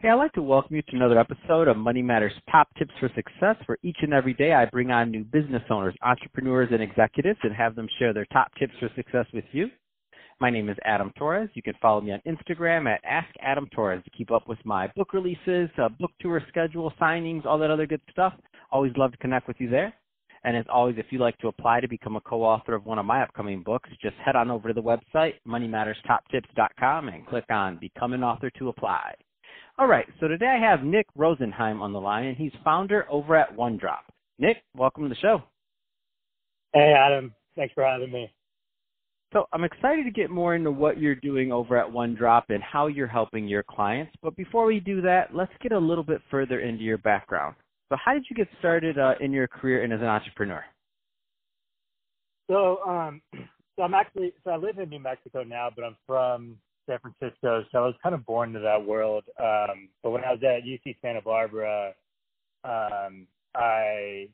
Hey, I'd like to welcome you to another episode of Money Matters Top Tips for Success, where each and every day I bring on new business owners, entrepreneurs, and executives and have them share their top tips for success with you. My name is Adam Torres. You can follow me on Instagram at AskAdamTorres to keep up with my book releases, book tour schedule, signings, all that other good stuff. Always love to connect with you there. And as always, if you'd like to apply to become a co-author of one of my upcoming books, just head on over to the website, moneymatterstoptips.com, and click on Become an Author to apply. All right, so today I have Nick Rosenheim on the line, and he's founder over at OneDrop. Nick, welcome to the show. Hey, Adam. Thanks for having me. So I'm excited to get more into what you're doing over at OneDrop and how you're helping your clients. But before we do that, let's get a little bit further into your background. So how did you get started in your career and as an entrepreneur? So I live in New Mexico now, but I'm from San Francisco, so I was kind of born into that world. But when I was at UC Santa Barbara, I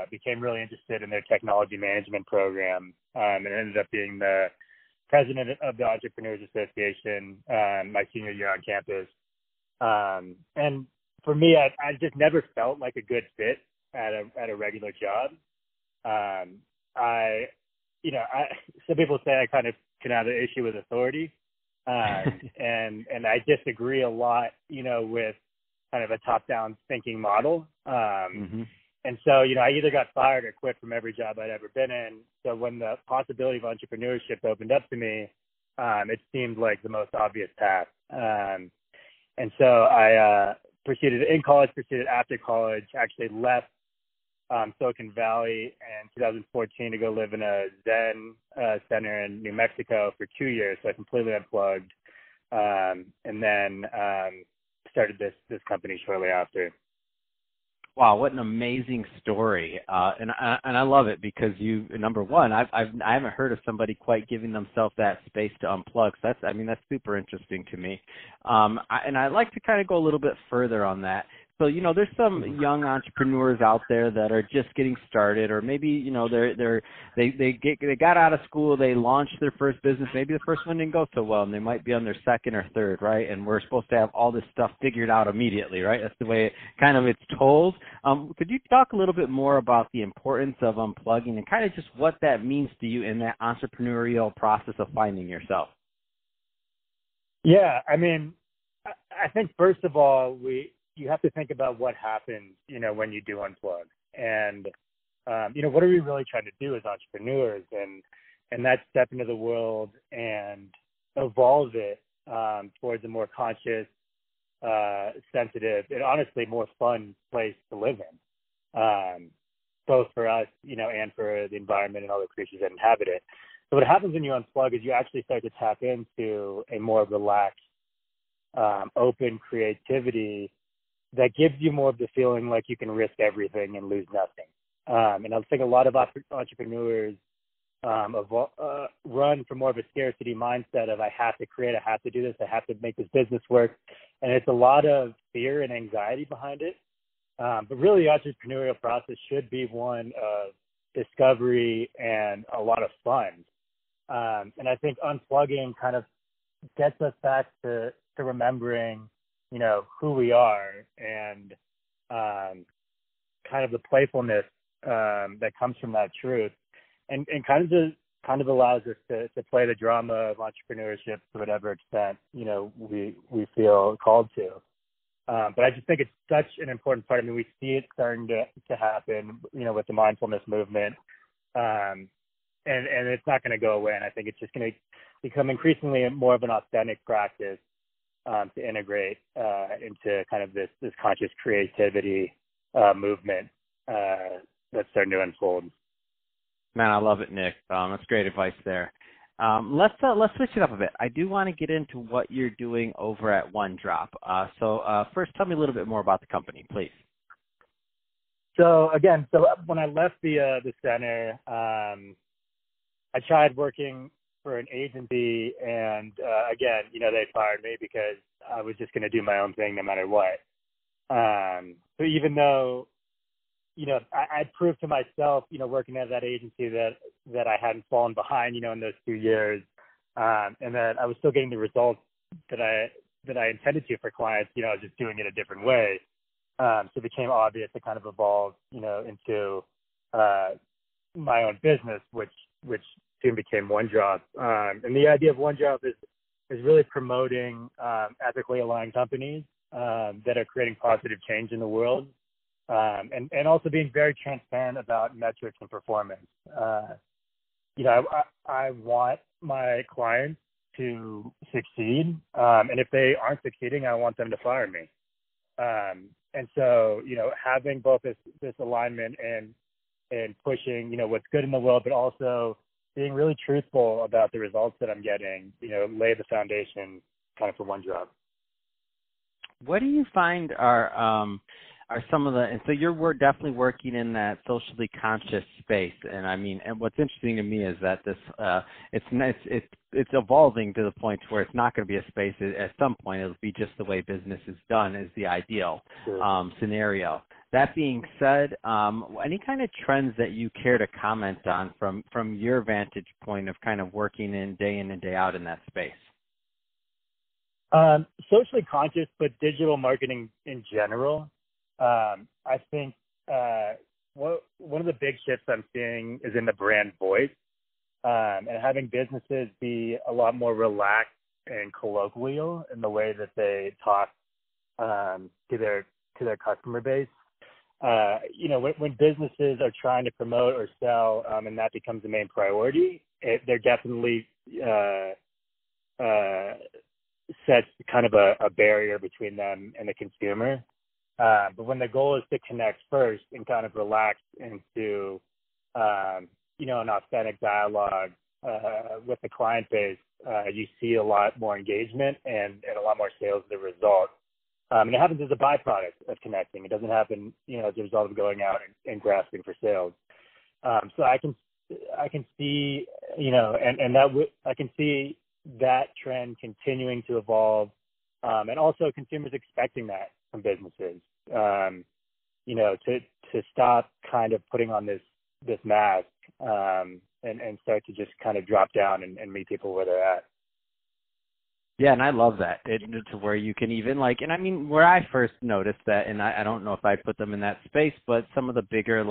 became really interested in their technology management program, and ended up being the president of the Entrepreneurs Association my senior year on campus. And for me, I just never felt like a good fit at a regular job. Some people say I kind of can have an issue with authority. And I disagree a lot, with kind of a top-down thinking model. And so, I either got fired or quit from every job I'd ever been in. So when the possibility of entrepreneurship opened up to me, it seemed like the most obvious path. And so I pursued it in college, pursued it after college, actually left Silicon Valley in 2014 to go live in a Zen center in New Mexico for 2 years. So I completely unplugged, and then started this company shortly after. Wow, what an amazing story! And I love it because number one, I haven't heard of somebody quite giving themselves that space to unplug. So that's super interesting to me. And I'd like to kind of go a little bit further on that. So, there's some young entrepreneurs out there that are just getting started, or maybe, they got out of school, they launched their first business. Maybe the first one didn't go so well, and they might be on their second or third, right? And we're supposed to have all this stuff figured out immediately, right? That's the way it's told. Could you talk a little bit more about the importance of unplugging and kind of just what that means to you in that entrepreneurial process of finding yourself? Yeah, I think first of all, you have to think about what happens, when you do unplug. And, what are we really trying to do as entrepreneurs? And that's step into the world and evolve it towards a more conscious, sensitive, and honestly more fun place to live in, both for us, and for the environment and all the creatures that inhabit it. So what happens when you unplug is you actually start to tap into a more relaxed, open creativity that gives you more of the feeling like you can risk everything and lose nothing. And I think a lot of entrepreneurs run from more of a scarcity mindset of I have to create, I have to do this, I have to make this business work. And it's a lot of fear and anxiety behind it. But really, the entrepreneurial process should be one of discovery and a lot of fun. And I think unplugging kind of gets us back to remembering who we are and kind of the playfulness that comes from that truth, and kind of allows us to play the drama of entrepreneurship to whatever extent we feel called to. But I just think it's such an important part. We see it starting to happen, with the mindfulness movement, and it's not going to go away. And I think it's just going to become increasingly more of an authentic practice to integrate into kind of this conscious creativity movement that's starting to unfold. Man, I love it, Nick. That's great advice there. Let's switch it up a bit. I do want to get into what you're doing over at OneDrop. So first, tell me a little bit more about the company, please. So when I left the center, I tried working for an agency, and again, they fired me because I was just going to do my own thing no matter what. So even though, I proved to myself, working at that agency that I hadn't fallen behind, in those 2 years, and that I was still getting the results that I intended to for clients. I was just doing it a different way. So it became obvious to kind of evolve, into my own business, which soon became OneDrop. And the idea of OneDrop is really promoting ethically aligned companies that are creating positive change in the world, and also being very transparent about metrics and performance. I want my clients to succeed, and if they aren't succeeding, I want them to fire me. And so, having both this alignment and pushing, what's good in the world, but also being really truthful about the results that I'm getting, lay the foundation kind of for OneDrop. What do you find are some of the, and so we're definitely working in that socially conscious space, and I mean, and what's interesting to me is that this it's evolving to the point where it's not going to be a space. At some point, it'll be just the way business is done is the ideal scenario. That being said, any kind of trends that you care to comment on from your vantage point of kind of working in and day out in that space? Socially conscious, but digital marketing in general. I think one of the big shifts I'm seeing is in the brand voice, and having businesses be a lot more relaxed and colloquial in the way that they talk to their customer base. When businesses are trying to promote or sell, and that becomes the main priority, they're definitely sets kind of a barrier between them and the consumer. But when the goal is to connect first and kind of relax into, an authentic dialogue with the client base, you see a lot more engagement and a lot more sales as a result. And it happens as a byproduct of connecting. It doesn't happen, as a result of going out and grasping for sales. So I can see, I can see that trend continuing to evolve, and also consumers expecting that from businesses. To stop kind of putting on this mask, and start to just kind of drop down and meet people where they're at. Yeah, and I love that, to where you can even and I mean, where I first noticed that, and I don't know if I'd put them in that space, but some of the bigger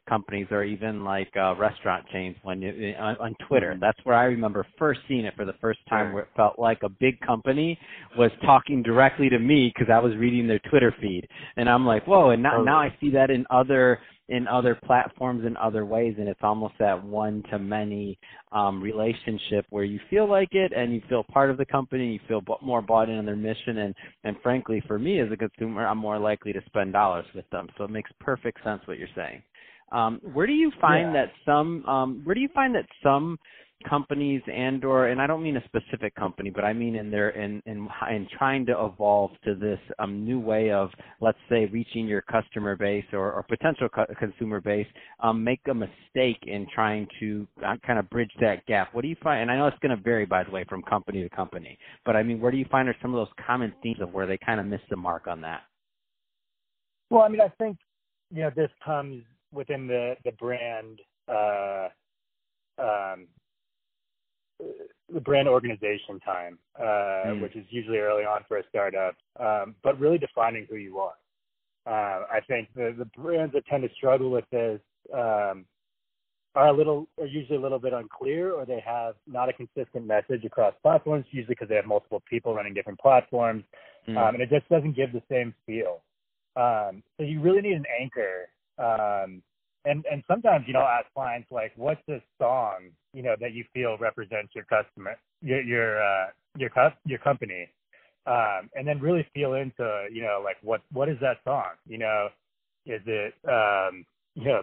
companies or even restaurant chains when you on Twitter, Mm-hmm. That's where I remember first seeing it for the first time, where it felt like a big company was talking directly to me because I was reading their Twitter feed, and I'm like, whoa! And now I see that in other platforms in other ways, and it's almost that one-to-many relationship where you feel like it and you feel part of the company, you feel more bought in on their mission, and frankly, for me as a consumer, I'm more likely to spend dollars with them. So it makes perfect sense what you're saying. Where do you find that some companies and I don't mean a specific company, but I mean in trying to evolve to this new way of, let's say, reaching your customer base or potential consumer base, make a mistake in trying to kind of bridge that gap? What do you find? And I know it's going to vary, by the way, from company to company, but I mean, where do you find are some of those common themes of where they kind of miss the mark on that? Well, I mean, I think, this comes within the brand, the brand organization time, which is usually early on for a startup, but really defining who you are. I think the brands that tend to struggle with this are usually a little bit unclear, or they have not a consistent message across platforms, usually because they have multiple people running different platforms, and it just doesn't give the same feel. So you really need an anchor. And sometimes, ask clients what's this song, that you feel represents your customer, your company, and then really feel into, what is that song? Is it,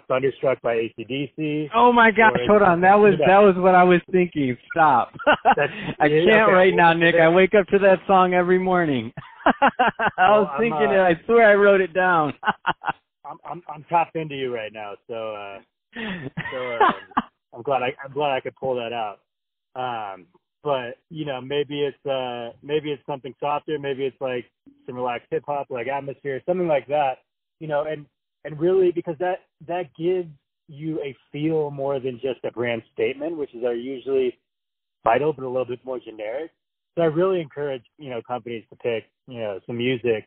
Thunderstruck by AC/DC? Oh my gosh, hold on. That was what I was thinking. Stop. I can't right now, Nick. I wake up to that song every morning. I was thinking it. I swear I wrote it down. I'm tapped into you right now, so I'm glad I could pull that out. But maybe it's something softer, maybe it's like some relaxed hip hop, like atmosphere, something like that. And really, because that gives you a feel more than just a brand statement, which are usually vital but a little bit more generic. So I really encourage, companies to pick, some music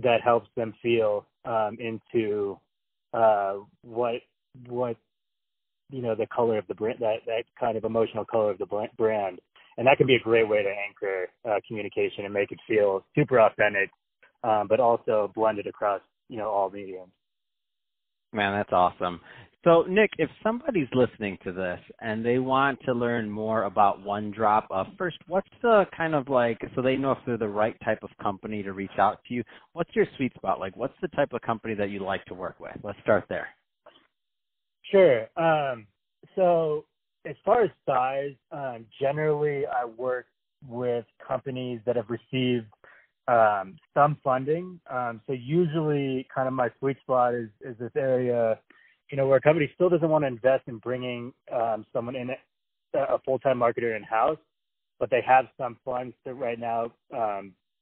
that helps them feel into what the color of the brand, that kind of emotional color of the brand, and that can be a great way to anchor communication and make it feel super authentic, but also blended across all mediums. Man, that's awesome. So, Nick, if somebody's listening to this and they want to learn more about OneDrop, first, what's the kind of so they know if they're the right type of company to reach out to you, what's your sweet spot? What's the type of company that you like to work with? Let's start there. Sure. So as far as size, generally I work with companies that have received some funding. So usually kind of my sweet spot is this area, where a company still doesn't want to invest in bringing someone in, a full-time marketer in-house, but they have some funds to right now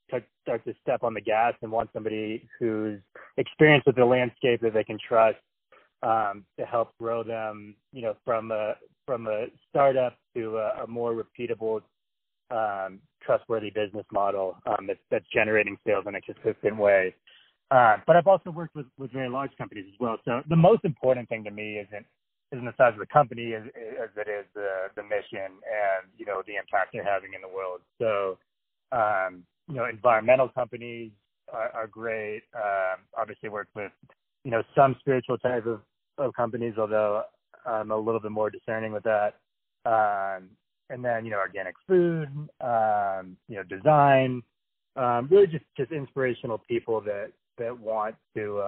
start to step on the gas and want somebody who's experienced with the landscape that they can trust to help grow them, from a startup to a more repeatable, trustworthy business model that's generating sales in a consistent way. But I've also worked with very large companies as well. So the most important thing to me isn't the size of the company as it is the mission and the impact they're having in the world. So environmental companies are great. Obviously worked with some spiritual type of companies, although I'm a little bit more discerning with that. And then organic food, design, really just inspirational people that want to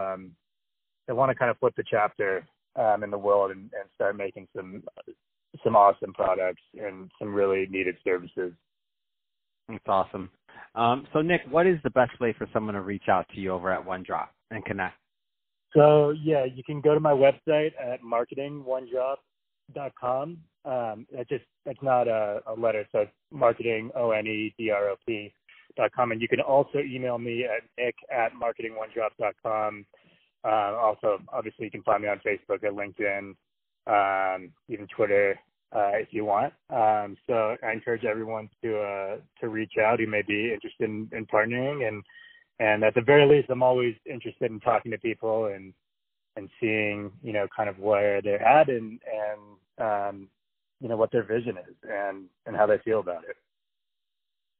kind of flip the chapter in the world and start making some awesome products and some really needed services. That's awesome. So Nick, what is the best way for someone to reach out to you over at OneDrop and connect? So yeah, you can go to my website at marketingonedrop.com. That's not a letter, so it's marketing ONEDROP.com, and you can also email me at nick@marketingonedrop.com. Also, obviously, you can find me on Facebook, at LinkedIn, even Twitter, if you want. So I encourage everyone to reach out who may be interested in partnering, and at the very least, I'm always interested in talking to people and seeing kind of where they're at and what their vision is and how they feel about it.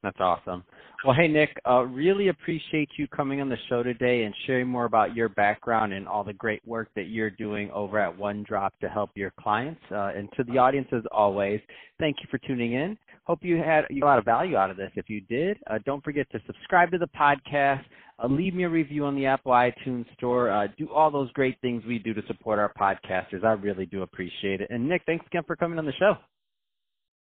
That's awesome. Well, hey, Nick, really appreciate you coming on the show today and sharing more about your background and all the great work that you're doing over at OneDrop to help your clients. And to the audience, as always, thank you for tuning in. Hope you got a lot of value out of this. If you did, don't forget to subscribe to the podcast, leave me a review on the Apple iTunes Store, do all those great things we do to support our podcasters. I really do appreciate it. And, Nick, thanks again for coming on the show.